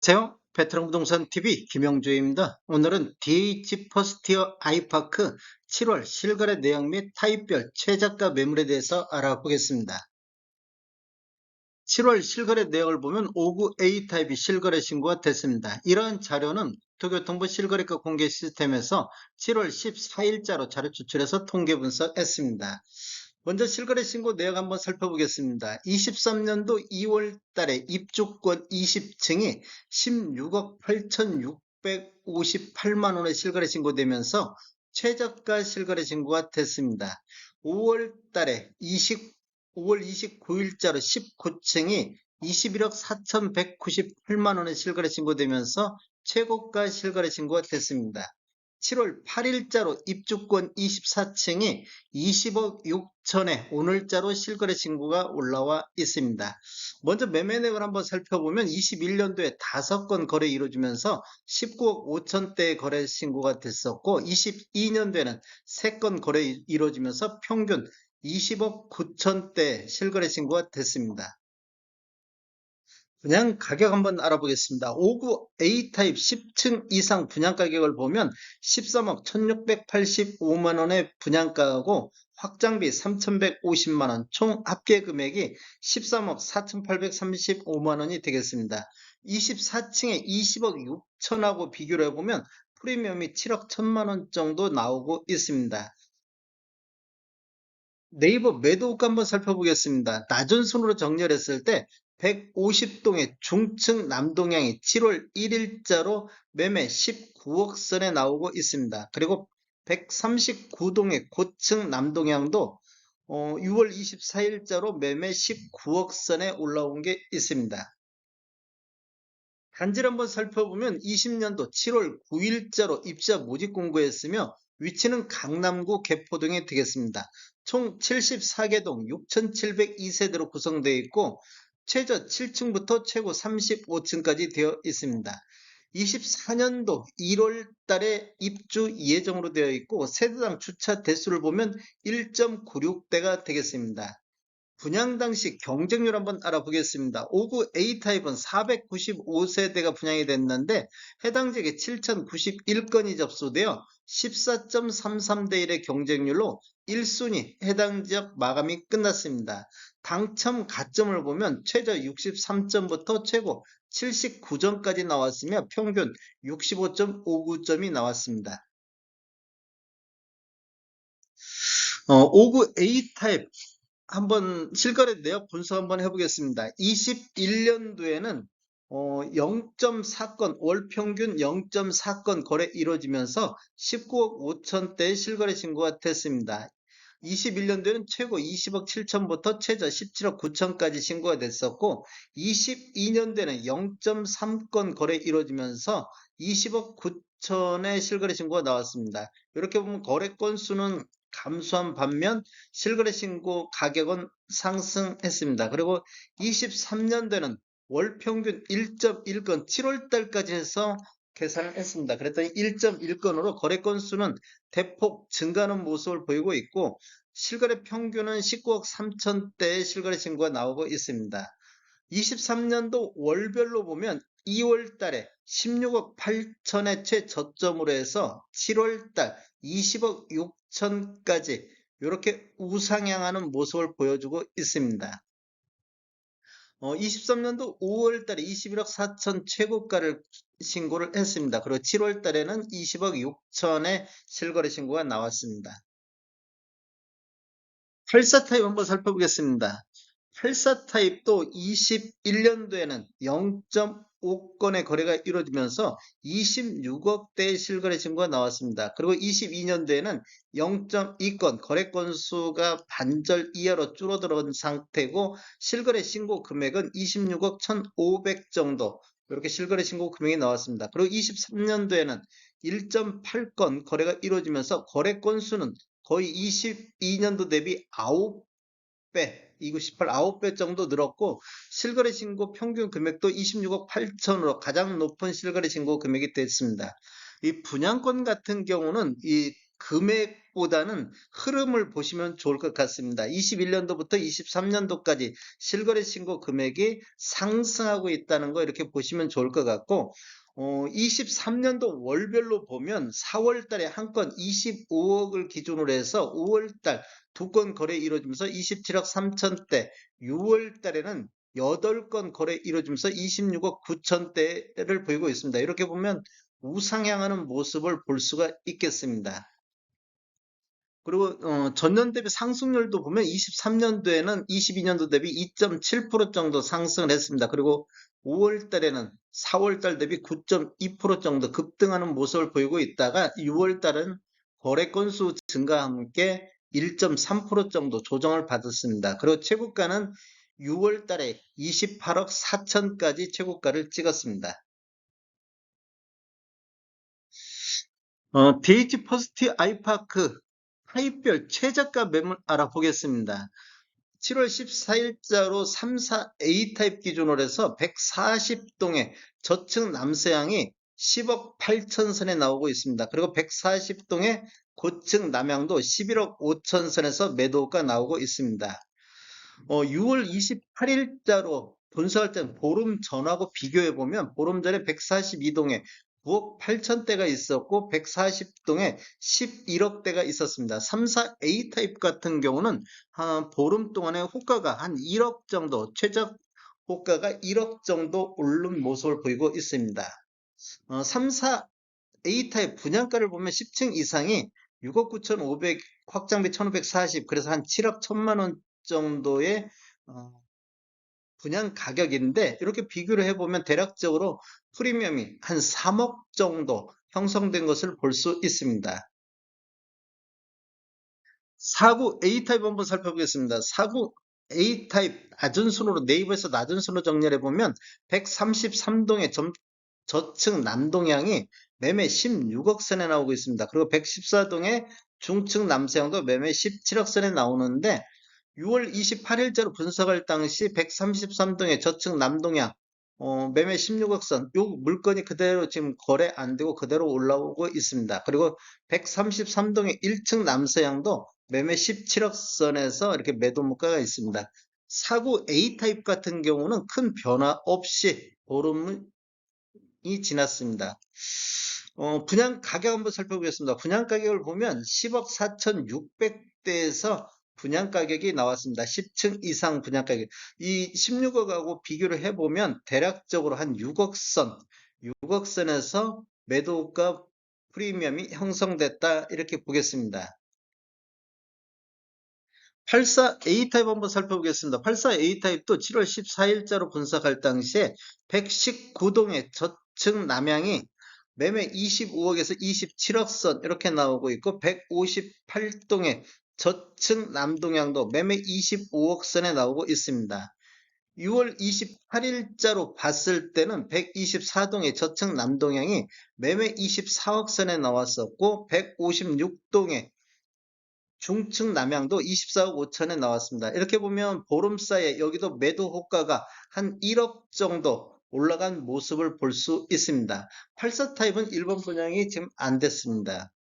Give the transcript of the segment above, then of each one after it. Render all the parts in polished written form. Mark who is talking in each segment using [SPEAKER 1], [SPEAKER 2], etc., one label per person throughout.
[SPEAKER 1] 안녕하세요. 베트남 부동산 TV 김영주입니다. 오늘은 DH 퍼스티어 아이파크 7월 실거래 내역 및 타입별 최저가 매물에 대해서 알아보겠습니다. 7월 실거래 내역을 보면 5구 A타입이 실거래 신고가 됐습니다. 이러한 자료는 도교통부 실거래가 공개 시스템에서 7월 14일자로 자료 추출해서 통계 분석했습니다. 먼저 실거래 신고 내역 한번 살펴보겠습니다. 23년도 2월 달에 입주권 20층이 16억 8,658만 원에 실거래 신고되면서 최저가 실거래 신고가 됐습니다. 5월 달에 5월 29일자로 19층이 21억 4,198만 원에 실거래 신고되면서 최고가 실거래 신고가 됐습니다. 7월 8일자로 입주권 24층이 20억 6천에 오늘자로 실거래 신고가 올라와 있습니다. 먼저 매매 내역을 한번 살펴보면 21년도에 5건 거래 이루어지면서 19억 5천대의 거래 신고가 됐었고 22년도에는 3건 거래 이루어지면서 평균 20억 9천대 실거래 신고가 됐습니다. 분양 가격 한번 알아보겠습니다. 5구 A타입 10층 이상 분양 가격을 보면 13억 1685만 원의 분양가하고 확장비 3150만 원, 총 합계 금액이 13억 4835만 원이 되겠습니다. 24층에 20억 6천하고 비교를 해보면 프리미엄이 7억 1000만 원 정도 나오고 있습니다. 네이버 매도가 한번 살펴보겠습니다. 낮은 순으로 정렬했을 때 150동의 중층 남동향이 7월 1일자로 매매 19억 선에 나오고 있습니다. 그리고 139동의 고층 남동향도 6월 24일자로 매매 19억 선에 올라온 게 있습니다. 단지를 한번 살펴보면 20년도 7월 9일자로 입주자 모집 공고했으며 위치는 강남구 개포동에 되겠습니다. 총 74개 동 6,702세대로 구성되어 있고 최저 7층부터 최고 35층까지 되어 있습니다. 24년도 1월 달에 입주 예정으로 되어 있고 세대당 주차 대수를 보면 1.96대가 되겠습니다. 분양 당시 경쟁률 한번 알아보겠습니다. 5구 A타입은 495세대가 분양이 됐는데 해당 지역에 7,091건이 접수되어 14.33대 1의 경쟁률로 1순위 해당 지역 마감이 끝났습니다. 당첨 가점을 보면 최저 63점부터 최고 79점까지 나왔으며 평균 65.59점이 나왔습니다. 5구 A타입 한번 실거래 내역 분석 한번 해보겠습니다. 21년도에는 0.4건 월 평균 0.4건 거래 이루어지면서 19억 5천대 실거래 신고가 됐습니다. 21년도에는 최고 20억 7천부터 최저 17억 9천까지 신고가 됐었고 22년도에는 0.3건 거래 이루어지면서 20억 9천의 실거래 신고가 나왔습니다. 이렇게 보면 거래 건수는 감소한 반면 실거래 신고 가격은 상승했습니다. 그리고 23년도에는 월 평균 1.1건 7월 달까지 해서 계산을 했습니다. 그랬더니 1.1건으로 거래 건수는 대폭 증가하는 모습을 보이고 있고 실거래 평균은 19억 3천대의 실거래 신고가 나오고 있습니다. 23년도 월별로 보면 2월 달에 16억 8천의 최저점으로 해서 7월 달 20억 6천까지 이렇게 우상향하는 모습을 보여주고 있습니다. 23년도 5월 달에 21억 4천 최고가를 신고를 했습니다. 그리고 7월 달에는 20억 6천의 실거래 신고가 나왔습니다. 84 타입 한번 살펴보겠습니다. 84 타입도 21년도에는 0.5건의 거래가 이루어지면서 26억대의 실거래 신고가 나왔습니다. 그리고 22년도에는 0.2건 거래 건수가 반절 이하로 줄어든 상태고 실거래 신고 금액은 26억 1,500 정도 이렇게 실거래 신고 금액이 나왔습니다. 그리고 23년도에는 1.8건 거래가 이루어지면서 거래 건수는 거의 22년도 대비 9배, 298, 9배 정도 늘었고 실거래 신고 평균 금액도 26억 8천으로 가장 높은 실거래 신고 금액이 됐습니다. 이 분양권 같은 경우는 이 금액보다는 흐름을 보시면 좋을 것 같습니다. 21년도부터 23년도까지 실거래 신고 금액이 상승하고 있다는 거 이렇게 보시면 좋을 것 같고, 23년도 월별로 보면 4월 달에 한 건 25억을 기준으로 해서 5월 달 두 건 거래 이루어지면서 27억 3천대, 6월 달에는 8건 거래 이루어지면서 26억 9천대를 보이고 있습니다. 이렇게 보면 우상향하는 모습을 볼 수가 있겠습니다. 그리고 전년 대비 상승률도 보면 23년도에는 22년도 대비 2.7% 정도 상승을 했습니다. 그리고 5월 달에는 4월 달 대비 9.2% 정도 급등하는 모습을 보이고 있다가 6월 달은 거래 건수 증가와 함께 1.3% 정도 조정을 받았습니다. 그리고 최고가는 6월 달에 28억 4천까지 최고가를 찍었습니다. DH 퍼스트 아이파크 타입별 최저가 매물 알아보겠습니다. 7월 14일자로 3사 A타입 기준으로 해서 140동의 저층 남서향이 10억 8천 선에 나오고 있습니다. 그리고 140동의 고층 남향도 11억 5천 선에서 매도가 나오고 있습니다. 6월 28일자로 분석할 때는 보름 전하고 비교해 보면 보름 전에 142동에 9억 8천대가 있었고 140동에 11억대가 있었습니다. 3사 A타입 같은 경우는 보름 동안의 호가가 한 1억 정도, 최저 호가가 1억 정도 오른 모습을 보이고 있습니다. 3사 A타입 분양가를 보면 10층 이상이 6억 9,500, 확장비 1,540, 그래서 한 7억 1천만 원 정도의 분양 가격인데 이렇게 비교를 해보면 대략적으로 프리미엄이 한 3억 정도 형성된 것을 볼 수 있습니다. 4구 A타입 한번 살펴보겠습니다. 4구 A타입 낮은 순으로 네이버에서 낮은 순으로 정리해 보면 133동의 저층 남동향이 매매 16억 선에 나오고 있습니다. 그리고 114동의 중층 남서향도 매매 17억 선에 나오는데 6월 28일자로 분석할 당시 133동의 저층 남동향 매매 16억 선, 요 물건이 그대로 지금 거래 안 되고 그대로 올라오고 있습니다. 그리고 133동의 1층 남서향도 매매 17억 선에서 이렇게 매도 물가가 있습니다. 사구 A타입 같은 경우는 큰 변화 없이 보름이 지났습니다. 분양 가격 한번 살펴보겠습니다. 분양 가격을 보면 10억 4,600대에서 분양 가격이 나왔습니다. 10층 이상 분양 가격. 이 16억하고 비교를 해보면 대략적으로 한 6억 선, 6억 선에서 매도가 프리미엄이 형성됐다 이렇게 보겠습니다. 84 A타입 한번 살펴보겠습니다. 84 A타입도 7월 14일자로 분석할 당시에 119동의 저층 남향이 매매 25억에서 27억 선 이렇게 나오고 있고 158동의 저층 남동향도 매매 25억 선에 나오고 있습니다. 6월 28일자로 봤을 때는 124동의 저층 남동향이 매매 24억 선에 나왔었고 156동의 중층 남향도 24억 5천에 나왔습니다. 이렇게 보면 보름 사이에 여기도 매도 호가가 한 1억 정도 올라간 모습을 볼 수 있습니다. 84 타입은 1번 분양이 지금 안 됐습니다.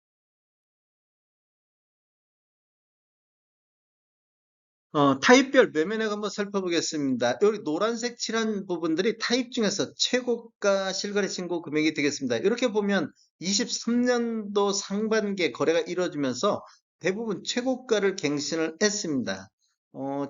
[SPEAKER 1] 타입별 매매액 한번 살펴보겠습니다. 여기 노란색 칠한 부분들이 타입 중에서 최고가 실거래 신고 금액이 되겠습니다. 이렇게 보면 23년도 상반기에 거래가 이루어지면서 대부분 최고가를 갱신을 했습니다.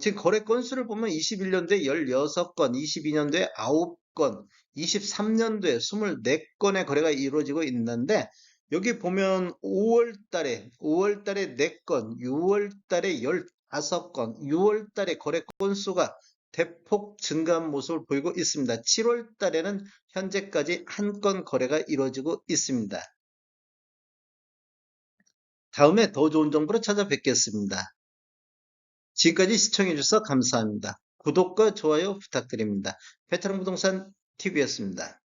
[SPEAKER 1] 지금 거래 건수를 보면 21년도에 16건, 22년도에 9건, 23년도에 24건의 거래가 이루어지고 있는데 여기 보면 5월 달에 4건, 6월 달에 15건, 6월 달에 거래 건수가 대폭 증가한 모습을 보이고 있습니다. 7월 달에는 현재까지 한 건 거래가 이루어지고 있습니다. 다음에 더 좋은 정보로 찾아뵙겠습니다. 지금까지 시청해주셔서 감사합니다. 구독과 좋아요 부탁드립니다. 베테랑 부동산 TV였습니다.